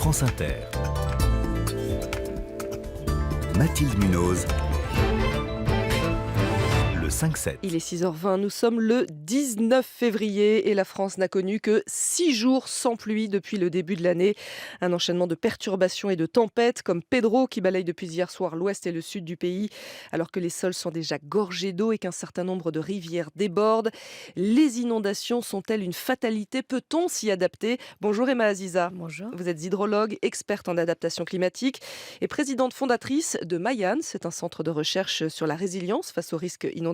France Inter. Mathilde Munoz. Le 5-7. Il est 6h20, nous sommes le 19 février et la France n'a connu que 6 jours sans pluie depuis le début de l'année. Un enchaînement de perturbations et de tempêtes comme Pedro qui balaye depuis hier soir l'ouest et le sud du pays alors que les sols sont déjà gorgés d'eau et qu'un certain nombre de rivières débordent. Les inondations sont-elles une fatalité? Peut-on s'y adapter? Bonjour Emma Aziza. Bonjour. Vous êtes hydrologue, experte en adaptation climatique et présidente fondatrice de Mayan. C'est un centre de recherche sur la résilience face aux risques inondations.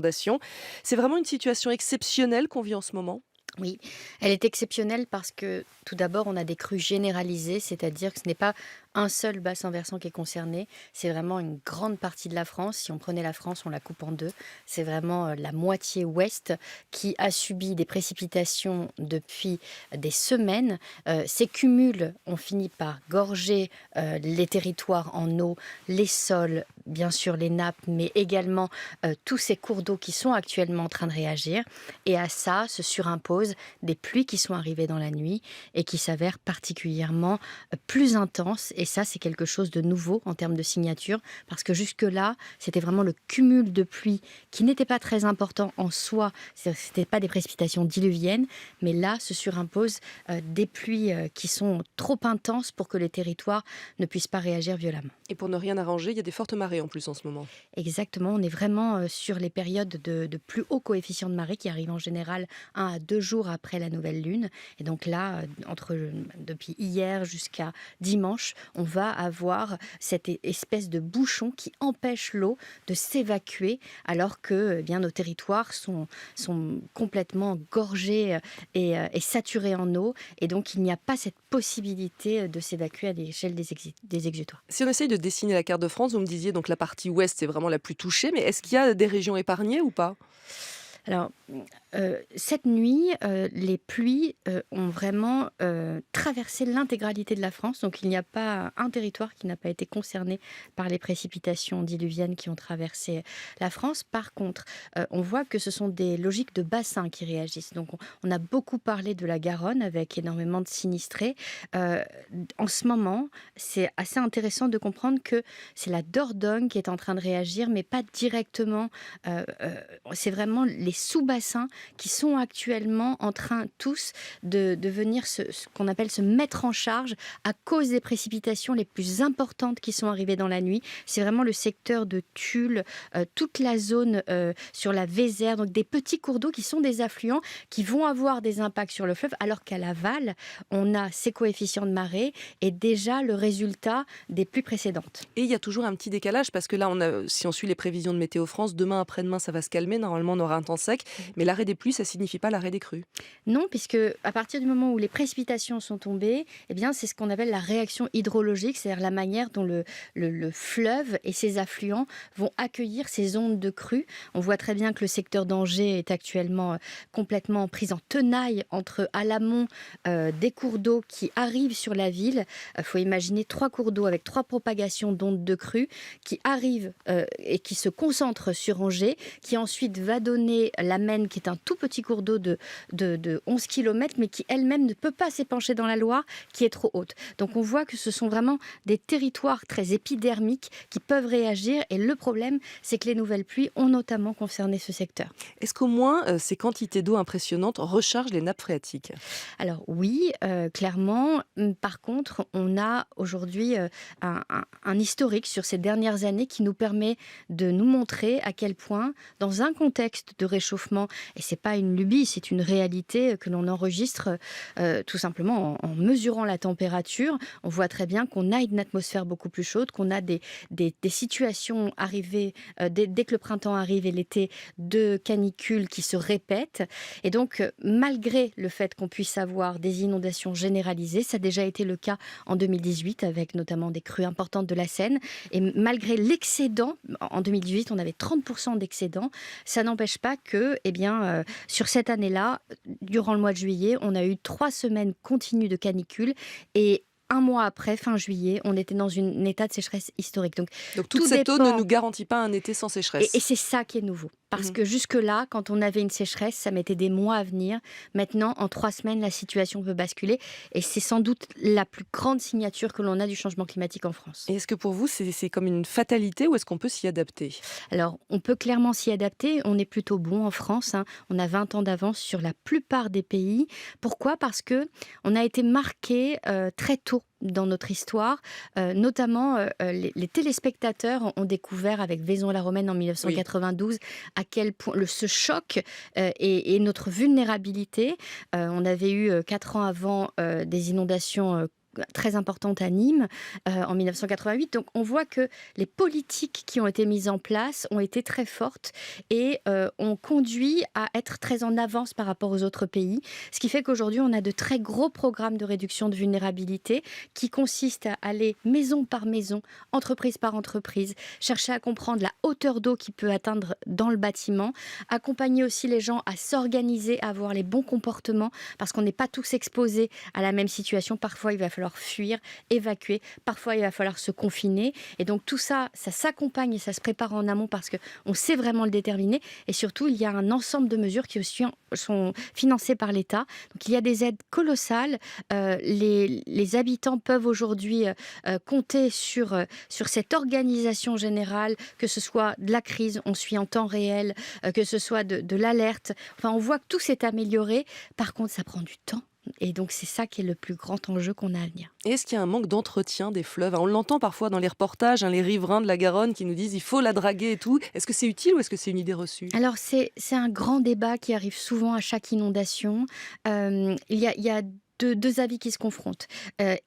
C'est vraiment une situation exceptionnelle qu'on vit en ce moment? Oui, elle est exceptionnelle parce que tout d'abord, on a des crues généralisées, c'est-à-dire que ce n'est pas un seul bassin versant qui est concerné, c'est vraiment une grande partie de la France. Si on prenait la France, on la coupe en deux. C'est vraiment la moitié ouest qui a subi des précipitations depuis des semaines. Ces cumuls ont fini par gorger les territoires en eau, les sols, bien sûr les nappes, mais également tous ces cours d'eau qui sont actuellement en train de réagir. Et à ça se surimposent des pluies qui sont arrivées dans la nuit et qui s'avèrent particulièrement plus intenses. Et ça, c'est quelque chose de nouveau en termes de signature, parce que jusque-là, c'était vraiment le cumul de pluie qui n'était pas très important en soi. Ce n'était pas des précipitations diluviennes, mais là, se surimposent des pluies qui sont trop intenses pour que les territoires ne puissent pas réagir violemment. Et pour ne rien arranger, il y a des fortes marées en plus en ce moment. Exactement, on est vraiment sur les périodes de plus haut coefficient de marée qui arrivent en général 1 à 2 jours après la nouvelle lune. Et donc là, depuis hier jusqu'à dimanche, on va avoir cette espèce de bouchon qui empêche l'eau de s'évacuer alors que nos territoires sont complètement gorgés et saturés en eau. Et donc il n'y a pas cette possibilité de s'évacuer à l'échelle des exutoires. Si on essaye de dessiner la carte de France, vous me disiez donc la partie ouest c'est vraiment la plus touchée, mais est-ce qu'il y a des régions épargnées ou pas? Alors, cette nuit, les pluies ont vraiment traversé l'intégralité de la France. Donc, il n'y a pas un territoire qui n'a pas été concerné par les précipitations diluviennes qui ont traversé la France. Par contre, on voit que ce sont des logiques de bassin qui réagissent. Donc, on a beaucoup parlé de la Garonne avec énormément de sinistrés. En ce moment, c'est assez intéressant de comprendre que c'est la Dordogne qui est en train de réagir, mais pas directement. C'est vraiment les sous-bassins qui sont actuellement en train tous de venir ce qu'on appelle se mettre en charge à cause des précipitations les plus importantes qui sont arrivées dans la nuit. C'est vraiment le secteur de Tulle, toute la zone sur la Vézère, donc des petits cours d'eau qui sont des affluents qui vont avoir des impacts sur le fleuve, alors qu'à l'aval, on a ces coefficients de marée et déjà le résultat des pluies précédentes. Et il y a toujours un petit décalage parce que là, si on suit les prévisions de Météo France, demain après-demain, ça va se calmer. Normalement, on aura un temps sec. Mais l'arrêt des pluies, ça ne signifie pas l'arrêt des crues. Non, puisque à partir du moment où les précipitations sont tombées, c'est ce qu'on appelle la réaction hydrologique, c'est-à-dire la manière dont le fleuve et ses affluents vont accueillir ces ondes de crue. On voit très bien que le secteur d'Angers est actuellement complètement pris en tenaille à l'amont des cours d'eau qui arrivent sur la ville. Il faut imaginer 3 cours d'eau avec 3 propagations d'ondes de crue qui arrivent et qui se concentrent sur Angers, qui ensuite va donner la Maine, qui est un tout petit cours d'eau de 11 km, mais qui elle-même ne peut pas s'épancher dans la Loire, qui est trop haute. Donc on voit que ce sont vraiment des territoires très épidermiques qui peuvent réagir. Et le problème, c'est que les nouvelles pluies ont notamment concerné ce secteur. Est-ce qu'au moins ces quantités d'eau impressionnantes rechargent les nappes phréatiques? Alors oui, clairement. Par contre, on a aujourd'hui un historique sur ces dernières années qui nous permet de nous montrer à quel point, dans un contexte de réchauffement, et c'est pas une lubie, c'est une réalité que l'on enregistre tout simplement en mesurant la température. On voit très bien qu'on a une atmosphère beaucoup plus chaude, qu'on a des situations arrivées dès que le printemps arrive et l'été, de canicules qui se répètent. Et donc, malgré le fait qu'on puisse avoir des inondations généralisées, ça a déjà été le cas en 2018 avec notamment des crues importantes de la Seine. Et malgré l'excédent, en 2018, on avait 30% d'excédent, ça n'empêche pas que, sur cette année-là, durant le mois de juillet, on a eu 3 semaines continues de canicule et un mois après, fin juillet, on était dans un état de sécheresse historique. Donc toute cette eau ne nous garantit pas un été sans sécheresse. Et c'est ça qui est nouveau. Parce que jusque-là, quand on avait une sécheresse, ça mettait des mois à venir. Maintenant, en 3 semaines, la situation peut basculer. Et c'est sans doute la plus grande signature que l'on a du changement climatique en France. Et est-ce que pour vous, c'est comme une fatalité ou est-ce qu'on peut s'y adapter? Alors, on peut clairement s'y adapter. On est plutôt bon en France, hein. On a 20 ans d'avance sur la plupart des pays. Pourquoi ? Parce que on a été marqué très tôt dans notre histoire, notamment les téléspectateurs ont découvert avec Vaison-la-Romaine en 1992 à quel point ce choc et notre vulnérabilité. On avait eu 4 ans avant des inondations très importante à Nîmes en 1988. Donc on voit que les politiques qui ont été mises en place ont été très fortes et ont conduit à être très en avance par rapport aux autres pays. Ce qui fait qu'aujourd'hui on a de très gros programmes de réduction de vulnérabilité qui consistent à aller maison par maison, entreprise par entreprise, chercher à comprendre la hauteur d'eau qu'il peut atteindre dans le bâtiment, accompagner aussi les gens à s'organiser, à avoir les bons comportements parce qu'on n'est pas tous exposés à la même situation. Parfois il va falloir fuir, évacuer. Parfois, il va falloir se confiner. Et donc, tout ça, ça s'accompagne et ça se prépare en amont parce qu'on sait vraiment le déterminer. Et surtout, il y a un ensemble de mesures qui aussi sont financées par l'État. Donc, il y a des aides colossales. Les habitants peuvent aujourd'hui compter sur cette organisation générale, que ce soit de la crise, on suit en temps réel, que ce soit de l'alerte. Enfin, on voit que tout s'est amélioré. Par contre, ça prend du temps. Et donc, c'est ça qui est le plus grand enjeu qu'on a à venir. Et est-ce qu'il y a un manque d'entretien des fleuves? On l'entend parfois dans les reportages, les riverains de la Garonne qui nous disent il faut la draguer et tout. Est-ce que c'est utile ou est-ce que c'est une idée reçue? Alors, c'est un grand débat qui arrive souvent à chaque inondation. Il y a deux avis qui se confrontent.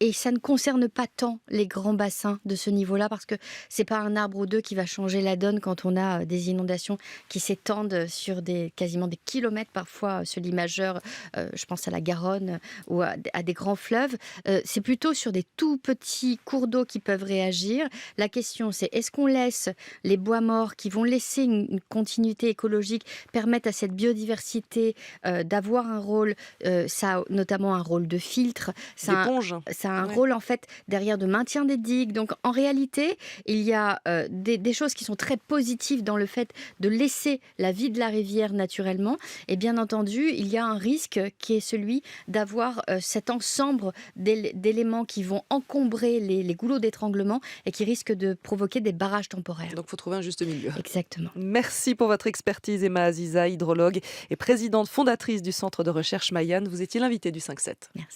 Et ça ne concerne pas tant les grands bassins de ce niveau-là, parce que c'est pas un arbre ou deux qui va changer la donne quand on a des inondations qui s'étendent sur quasiment des kilomètres, parfois ce lit majeur, je pense à la Garonne ou à des grands fleuves. C'est plutôt sur des tout petits cours d'eau qui peuvent réagir. La question, c'est est-ce qu'on laisse les bois morts qui vont laisser une continuité écologique, permettre à cette biodiversité d'avoir un rôle, ça a notamment un rôle de filtre, ça a un rôle en fait derrière de maintien des digues. Donc en réalité, il y a des choses qui sont très positives dans le fait de laisser la vie de la rivière naturellement. Et bien entendu, il y a un risque qui est celui d'avoir cet ensemble d'éléments qui vont encombrer les goulots d'étranglement et qui risquent de provoquer des barrages temporaires. Donc il faut trouver un juste milieu. Exactement. Merci pour votre expertise, Emma Aziza, hydrologue et présidente fondatrice du Centre de recherche Mayenne. Vous étiez l'invitée du 5-7. Merci.